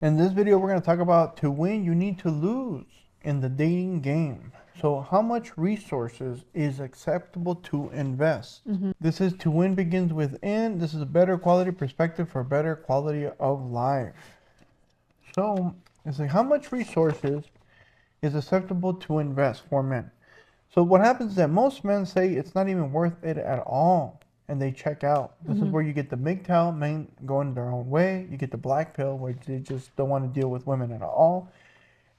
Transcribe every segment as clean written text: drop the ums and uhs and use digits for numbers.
In this video, we're going to talk about to win, you need to lose in the dating game. So how much resources is acceptable to invest? This is to win begins within. This is a better quality perspective for better quality of life. So it's like how much resources is acceptable to invest for men? So what happens is that most men say it's not even worth it at all, and they check out. This is where you get the MGTOW, men going their own way. You get the black pill, where they just don't want to deal with women at all,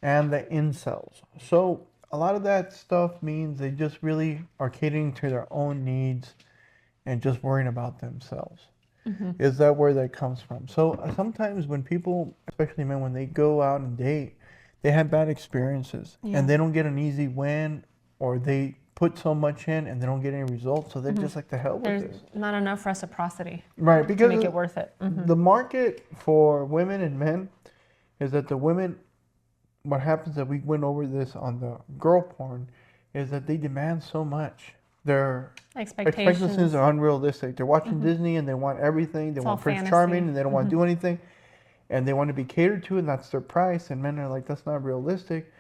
and the incels. So a lot of that stuff means they just really are catering to their own needs and just worrying about themselves. Is that where that comes from? So sometimes when people, especially men, when they go out and date, they have bad experiences and they don't get an easy win, or they put so much in and they don't get any results. So they're just like, the hell with There's this. not enough reciprocity Right, to because make it worth it. the market for women and men is that the women, what happens that we went over this on the girl porn, is that they demand so much. Their expectations are unrealistic. They're watching Disney and they want everything. They want Prince Charming and they don't want to do anything. And they want to be catered to, and that's their price. And men are like, that's not realistic.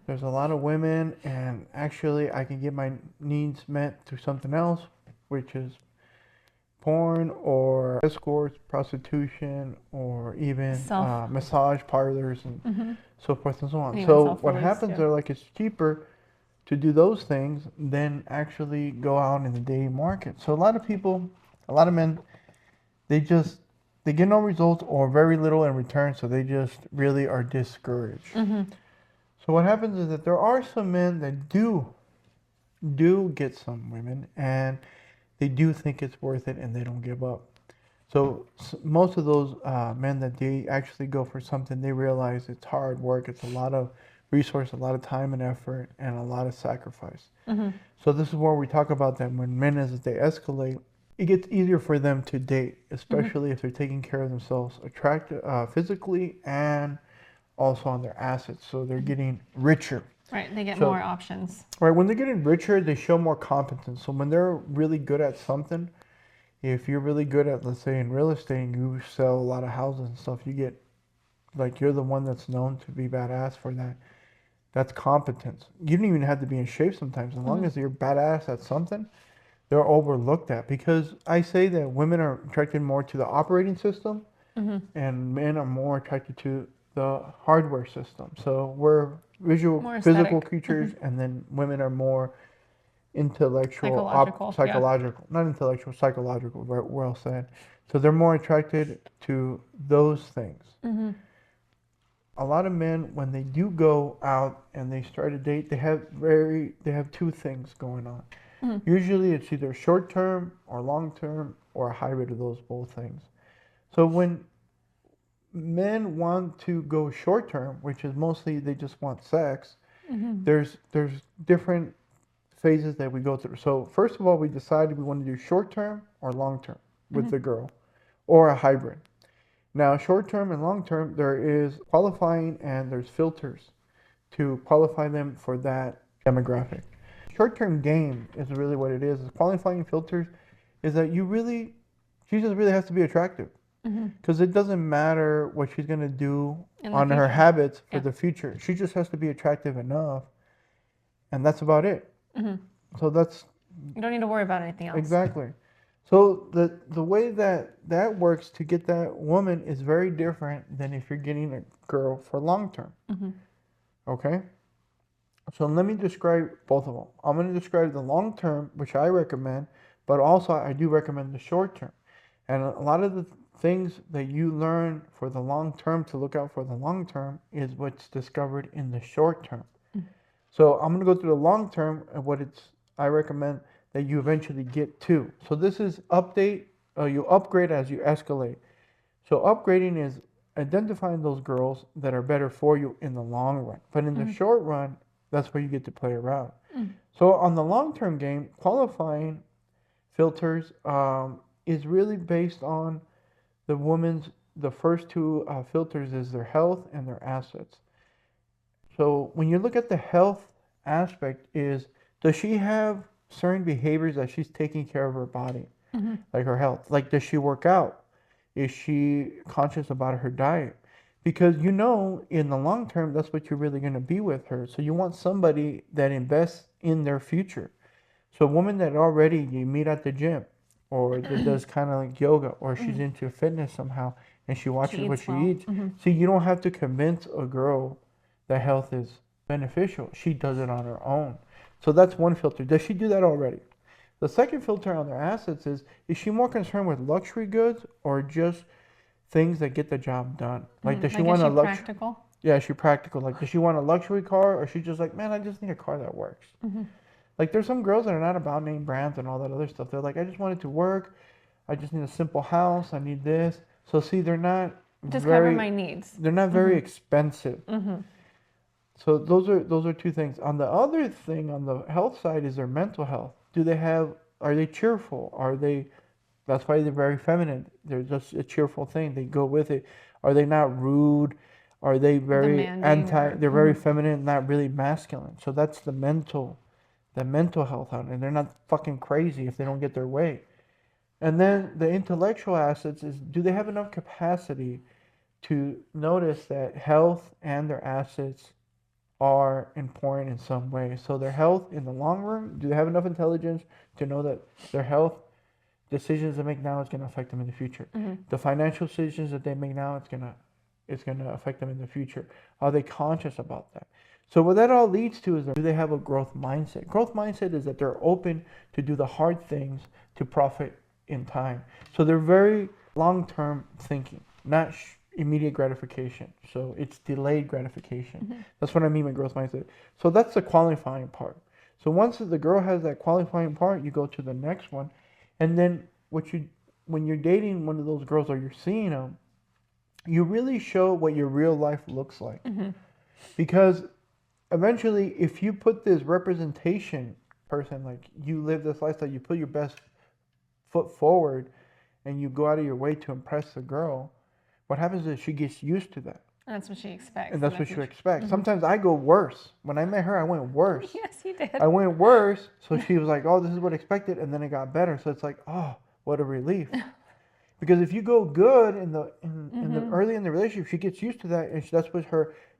There's a lot of women, and actually I can get my needs met through something else, which is porn or escorts, prostitution, or even massage parlors and so forth and so on. So what happens are, like, it's cheaper to do those things than actually go out in the dating market. So a lot of people, a lot of men, they get no results or very little in return, so they just really are discouraged. So what happens is that there are some men that do get some women, and they do think it's worth it, and they don't give up. So most of those men that they actually go for something, they realize it's hard work, it's a lot of resource, a lot of time and effort, and a lot of sacrifice. So this is where we talk about that when men, as they escalate, it gets easier for them to date, especially if they're taking care of themselves, physically and also on their assets. So they're getting richer. Right, they get more options. Right, when they're getting richer, they show more competence. So when they're really good at something, if you're really good at, let's say, in real estate, and you sell a lot of houses and stuff, you get, like, you're the one that's known to be badass for that. That's competence. You don't even have to be in shape sometimes. As long as you're badass at something, they're overlooked at. Because I say that women are attracted more to the operating system, and men are more attracted to the hardware system. So we're visual, physical creatures, and then women are more intellectual, psychological, not intellectual, psychological, well said. So they're more attracted to those things. A lot of men, when they do go out and they start a date, they have two things going on. Usually it's either short term or long term, or a hybrid of those both things. So when men want to go short term, which is mostly they just want sex, there's different phases that we go through. So first of all, we decided we want to do short term or long term with the girl, or a hybrid. Now, short term and long term, there is qualifying and there's filters to qualify them for that demographic. Short term game is really what it is. Qualifying filters is that she just really has to be attractive. Because it doesn't matter what she's going to do on her habits for the future. She just has to be attractive enough, and that's about it. So You don't need to worry about anything else. Exactly. So the way that works to get that woman is very different than if you're getting a girl for long term. Okay? So let me describe both of them. I'm going to describe the long term, which I recommend, but also I do recommend the short term. And a lot of the things that you learn for the long term to look out for the long term is what's discovered in the short term. So I'm going to go through the long term and I recommend that you eventually get to. So this is you upgrade as you escalate. So upgrading is identifying those girls that are better for you in the long run. But in the short run, that's where you get to play around. So on the long term game, qualifying filters is really based on the first two filters is their health and their assets. So when you look at the health aspect, does she have certain behaviors that she's taking care of her body, like her health? Like, does she work out? Is she conscious about her diet? Because you know, in the long term, that's what you're really going to be with her. So you want somebody that invests in their future. So a woman that already you meet at the gym, or that does kind of like yoga, or she's into fitness somehow, and she watches what she eats. See, you don't have to convince a girl that health is beneficial. She does it on her own. So that's one filter. Does she do that already? The second filter on their assets is she more concerned with luxury goods or just things that get the job done? Like, does she want a luxury? Practical? Yeah, is she practical? Like, does she want a luxury car, or is she just like, man, I just need a car that works? Like, there's some girls that are not about name brands and all that other stuff. They're like, I just want it to work. I just need a simple house. I need this. So see, they're not just very, cover my needs. They're not very expensive. So those are two things. On the other thing, on the health side, is their mental health. Are they cheerful? That's why they're very feminine. They're just a cheerful thing. They go with it. Are they not rude? Are they very they're very feminine, not really masculine. So that's the mental health on it. And they're not fucking crazy if they don't get their way. And then the intellectual assets is, do they have enough capacity to notice that health and their assets are important in some way? So their health in the long run, do they have enough intelligence to know that their health decisions they make now is going to affect them in the future? The financial decisions that they make now, it's going to affect them in the future. Are they conscious about that? So what that all leads to is, do they have a growth mindset? Growth mindset is that they're open to do the hard things to profit in time. So they're very long-term thinking, not immediate gratification. So it's delayed gratification. That's what I mean by growth mindset. So that's the qualifying part. So once the girl has that qualifying part, you go to the next one. And then when you're dating one of those girls or you're seeing them, you really show what your real life looks like. Because eventually, if you put this representation person, like you live this lifestyle, you put your best foot forward and you go out of your way to impress the girl, what happens is she gets used to that. And that's what she expects. And that's what she expects. Sometimes I go worse. When I met her, I went worse. Yes, you did. I went worse. So she was like, oh, this is what I expected. And then it got better. So it's like, oh, what a relief. Because if you go good in the early in the relationship, she gets used to that, and that's what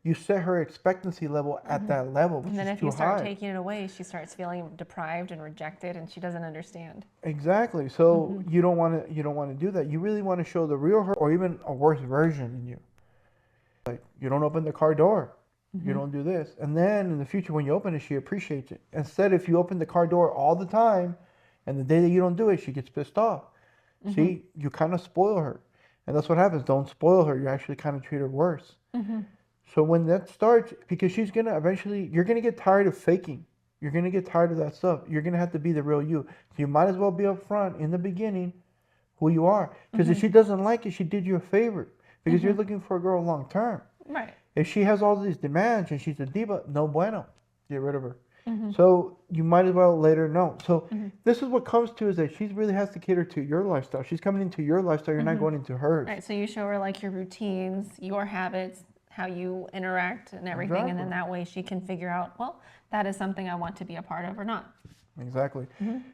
you set her expectancy level at that level, which is too high. And then if you start taking it away, she starts feeling deprived and rejected, and she doesn't understand. Exactly. So you don't want to do that. You really want to show the real her, or even a worse version in you. Like, you don't open the car door. You don't do this. And then in the future, when you open it, she appreciates it. Instead, if you open the car door all the time, and the day that you don't do it, she gets pissed off. See, you kind of spoil her. And that's what happens. Don't spoil her. You actually kind of treat her worse. So when that starts, because she's going to eventually, you're going to get tired of faking. You're going to get tired of that stuff. You're going to have to be the real you. So you might as well be upfront in the beginning who you are. Because if she doesn't like it, she did you a favor. Because you're looking for a girl long term. Right. If she has all these demands and she's a diva, no bueno. Get rid of her. So you might as well let her know. So this is what comes to, is that she really has to cater to your lifestyle. She's coming into your lifestyle. You're not going into hers. Right. So you show her like your routines, your habits, how you interact and everything. Exactly. And then that way she can figure out, well, that is something I want to be a part of or not. Exactly.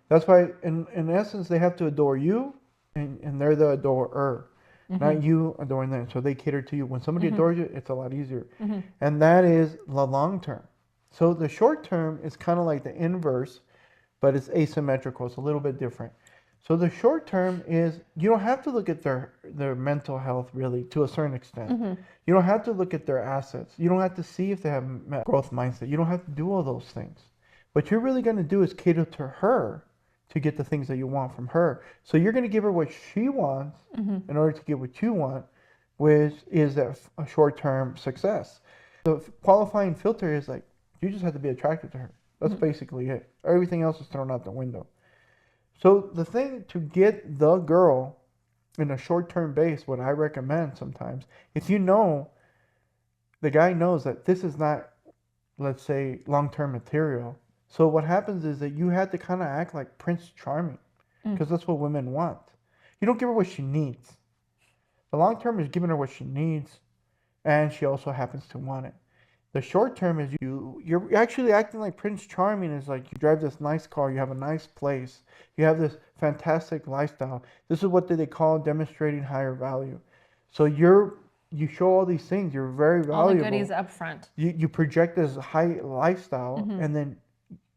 That's why in essence, they have to adore you, and they're the adorer. Not you adoring them. So they cater to you. When somebody adores you, it's a lot easier. And that is the long term. So the short term is kind of like the inverse, but it's asymmetrical. It's a little bit different. So the short term is, you don't have to look at their mental health really to a certain extent. You don't have to look at their assets. You don't have to see if they have a growth mindset. You don't have to do all those things. What you're really going to do is cater to her to get the things that you want from her. So you're going to give her what she wants in order to get what you want, which is a short-term success. The qualifying filter is like, you just have to be attracted to her. That's basically it. Everything else is thrown out the window. So the thing to get the girl in a short-term base, what I recommend sometimes, if you know, the guy knows that this is not, let's say, long-term material. So what happens is that you have to kind of act like Prince Charming, because that's what women want. You don't give her what she needs. The long-term is giving her what she needs, and she also happens to want it. The short term is you're actually acting like Prince Charming. Is like, you drive this nice car, you have a nice place, you have this fantastic lifestyle. This is what they call demonstrating higher value. So you're you show all these things. You're very All the valuable. goodies up front. You project this high lifestyle, and then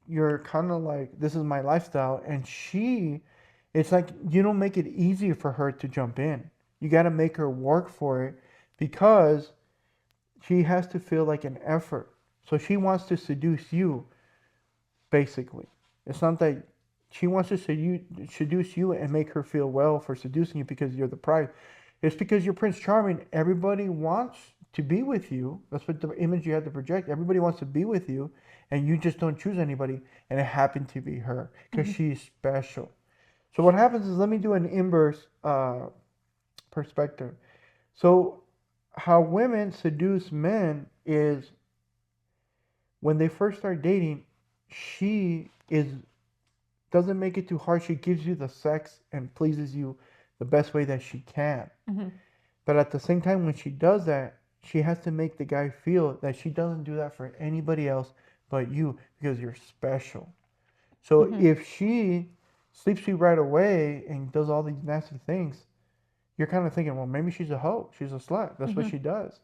you're kind of like, this is my lifestyle. And it's like you don't make it easy for her to jump in. You got to make her work for it because she has to feel like an effort. So she wants to seduce you, basically. It's not that she wants to seduce you and make her feel well for seducing you because you're the prize. It's because you're Prince Charming. Everybody wants to be with you. That's what the image you have to project. Everybody wants to be with you, and you just don't choose anybody. And it happened to be her because she's special. So what happens is, let me do an inverse perspective. So how women seduce men is when they first start dating, she doesn't make it too hard. She gives you the sex and pleases you the best way that she can. But at the same time, when she does that, she has to make the guy feel that she doesn't do that for anybody else but you because you're special. So if she sleeps you right away and does all these nasty things, you're kind of thinking, well, maybe she's a hoe. She's a slut. That's what she does.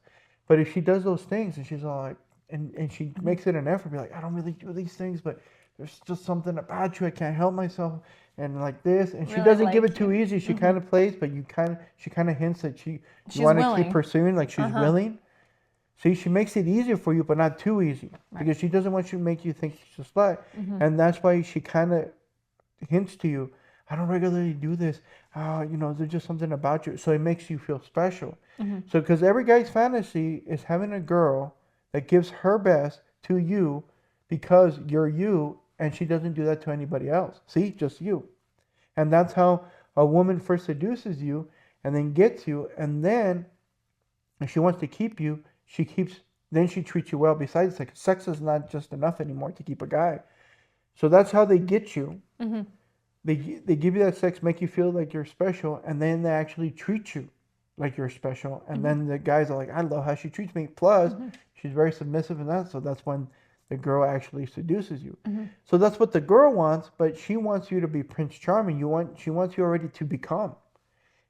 But if she does those things and she's all like, and she makes it an effort, be like, I don't really do these things, but there's just something about you. I can't help myself. And like this, and she Really doesn't like give it too you. easy. She kind of plays, but she kind of hints that you She's want to willing. keep pursuing, like she's willing. See, she makes it easier for you, but not too easy, because she doesn't want you to make you think she's a slut, and that's why she kind of hints to you, I don't regularly do this. There's just something about you. So it makes you feel special. So because every guy's fantasy is having a girl that gives her best to you because you're you, and she doesn't do that to anybody else. See, just you. And that's how a woman first seduces you and then gets you, and then if she wants to keep you, then she treats you well. Besides sex, sex is not just enough anymore to keep a guy. So that's how they get you. They give you that sex, make you feel like you're special, and then they actually treat you like you're special. And then the guys are like, I love how she treats me. Plus, she's very submissive in that. So that's when the girl actually seduces you. So that's what the girl wants, but she wants you to be Prince Charming. She wants you already to become.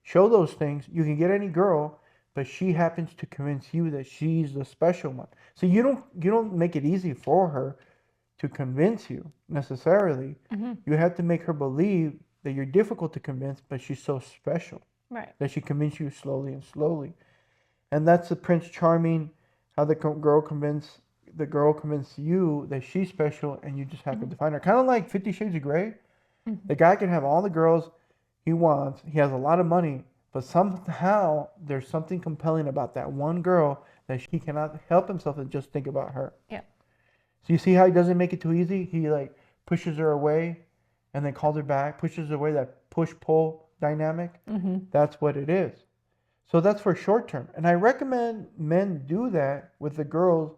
Show those things. You can get any girl, but she happens to convince you that she's the special one. So you don't make it easy for her to convince you necessarily. You have to make her believe that you're difficult to convince, but she's so special. Right. That she convinces you slowly and slowly. And that's the Prince Charming, how the girl convinces you that she's special, and you just happen to find her. Kind of like 50 Shades of Grey. The guy can have all the girls he wants. He has a lot of money, but somehow there's something compelling about that one girl that he cannot help himself and just think about her. Yeah. So you see how he doesn't make it too easy? He like pushes her away and then calls her back, pushes her away, that push-pull dynamic. That's what it is. So that's for short term. And I recommend men do that with the girls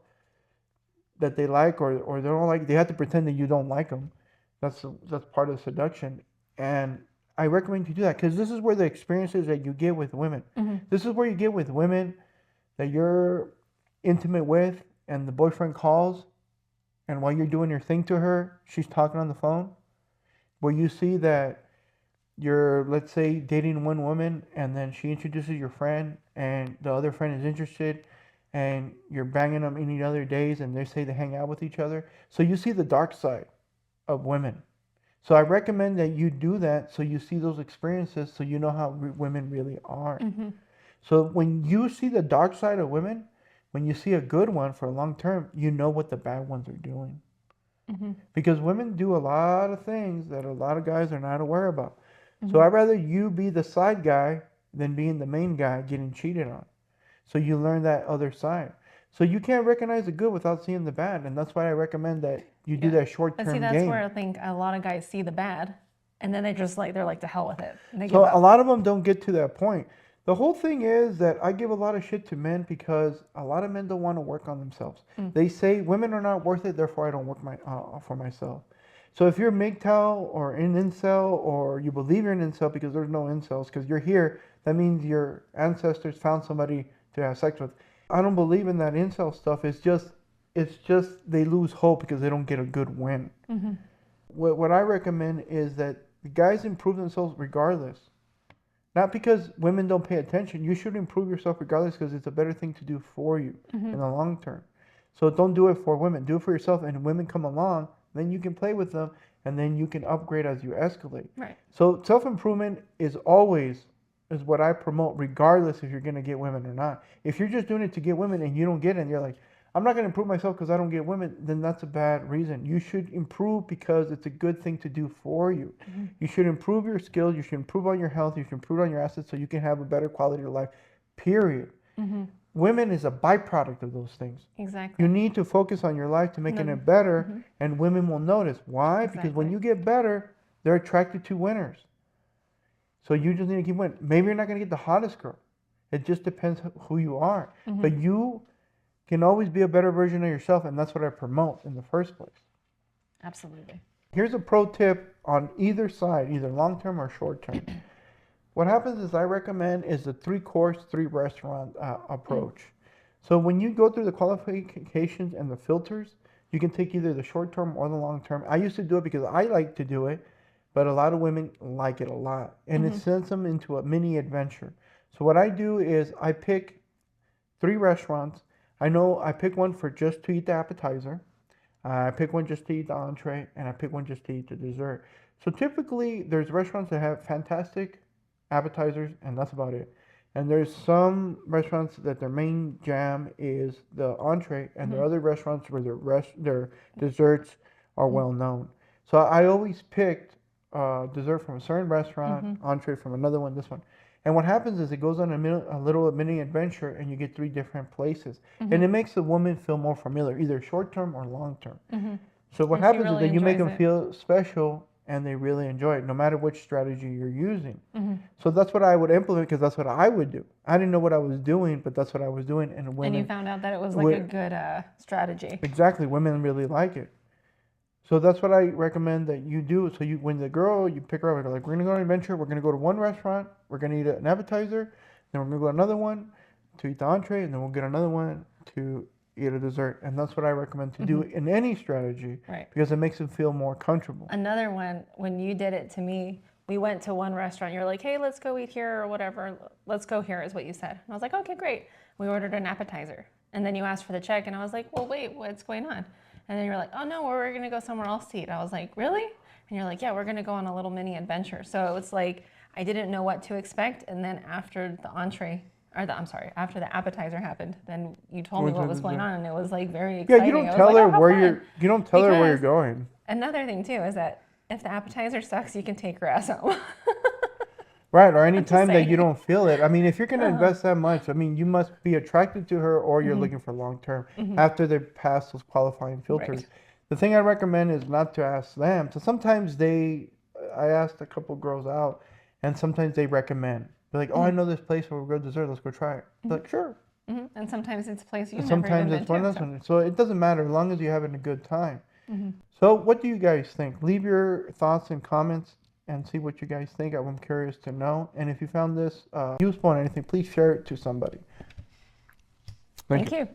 that they like or they don't like. They have to pretend that you don't like them. That's part of seduction. And I recommend you do that because this is where the experiences that you get with women. This is where you get with women that you're intimate with, and the boyfriend calls, and while you're doing your thing to her, she's talking on the phone. Where you see that you're, let's say, dating one woman, and then she introduces your friend, and the other friend is interested, and you're banging them any other days, and they say they hang out with each other. So you see the dark side of women. So I recommend that you do that so you see those experiences so you know how women really are. So when you see the dark side of women, when you see a good one for a long term, you know what the bad ones are doing. Because women do a lot of things that a lot of guys are not aware about. So I'd rather you be the side guy than being the main guy getting cheated on. So you learn that other side. So you can't recognize the good without seeing the bad. And that's why I recommend that you do that short-term But see, game. that's where I think a lot of guys see the bad, and then they're like to hell with it. And they give So up. a lot of them don't get to that point. The whole thing is that I give a lot of shit to men because a lot of men don't want to work on themselves. They say women are not worth it, therefore I don't work for myself. So if you're MGTOW or an incel, or you believe you're an incel because there's no incels, because you're here, that means your ancestors found somebody to have sex with. I don't believe in that incel stuff. It's just they lose hope because they don't get a good win. What I recommend is that the guys improve themselves regardless. Not because women don't pay attention. You should improve yourself regardless because it's a better thing to do for you in the long term. So don't do it for women. Do it for yourself. And women come along, then you can play with them, and then you can upgrade as you escalate. Right. So self-improvement is always is what I promote, regardless if you're going to get women or not. If you're just doing it to get women and you don't get it, and you're like, I'm not going to improve myself because I don't get women, then that's a bad reason. You should improve because it's a good thing to do for you. You should improve your skills. You should improve on your health. You should improve on your assets so you can have a better quality of life, period. Women is a byproduct of those things. Exactly. You need to focus on your life to making it better, and women will notice. Why? Because when you get better, they're attracted to winners. So you just need to keep winning. Maybe you're not going to get the hottest girl. It just depends who you are. But you can always be a better version of yourself, and that's what I promote in the first place. Absolutely. Here's a pro tip on either side, either long-term or short-term. What happens is I recommend is the 3-course, 3-restaurant approach. So when you go through the qualifications and the filters, you can take either the short-term or the long-term. I used to do it because I like to do it, but a lot of women like it a lot. And it sends them into a mini adventure. So what I do is I pick 3 restaurants. I know I pick one for just to eat the appetizer. I pick one just to eat the entree, and I pick one just to eat the dessert. So typically, there's restaurants that have fantastic appetizers, and that's about it. And there's some restaurants that their main jam is the entree, and there are other restaurants where their desserts are well known. So I always picked dessert from a certain restaurant, entree from another one, this one. And what happens is it goes on a little mini adventure, and you get 3 different places. And it makes the woman feel more familiar, either short-term or long-term. So what happens is that you make them feel special, and they really enjoy it, no matter which strategy you're using. So that's what I would implement, because that's what I would do. I didn't know what I was doing, but that's what I was doing. And women, And you found out that it was like a good strategy. Exactly. Women really like it. So that's what I recommend that you do. So when the girl, you pick her up, like, we're going to go on an adventure. We're going to go to one restaurant. We're going to eat an appetizer. Then we're going to go to another one to eat the entree. And then we'll get another one to eat a dessert. And that's what I recommend to do in any strategy. Right. Because it makes them feel more comfortable. Another one, when you did it to me, we went to one restaurant. You're like, hey, let's go eat here or whatever. Let's go here is what you said. And I was like, okay, great. We ordered an appetizer. And then you asked for the check. And I was like, well, wait, what's going on? And then you're like, oh, no, we're going to go somewhere else to eat. I was like, really? And you're like, yeah, we're going to go on a little mini adventure. So it was like, I didn't know what to expect. And then after the after the appetizer happened, then you told me what was going on. And it was like very exciting. Yeah, you don't tell her where you're going. Another thing, too, is that if the appetizer sucks, you can take her ass home. Right, or any time that you don't feel it. I mean, if you're going to invest that much, I mean, you must be attracted to her, or you're looking for long term after they pass those qualifying filters. Right. The thing I recommend is not to ask them. So sometimes I asked a couple girls out, and sometimes they recommend. They're like, oh, I know this place where we're going to dessert. Let's go try it. They're like, sure. And sometimes it's a place you've Sometimes never it's one been of those. So it doesn't matter as long as you're having a good time. So what do you guys think? Leave your thoughts and comments and see what you guys think. I'm curious to know. And if you found this useful or anything, please share it to somebody. Thank you.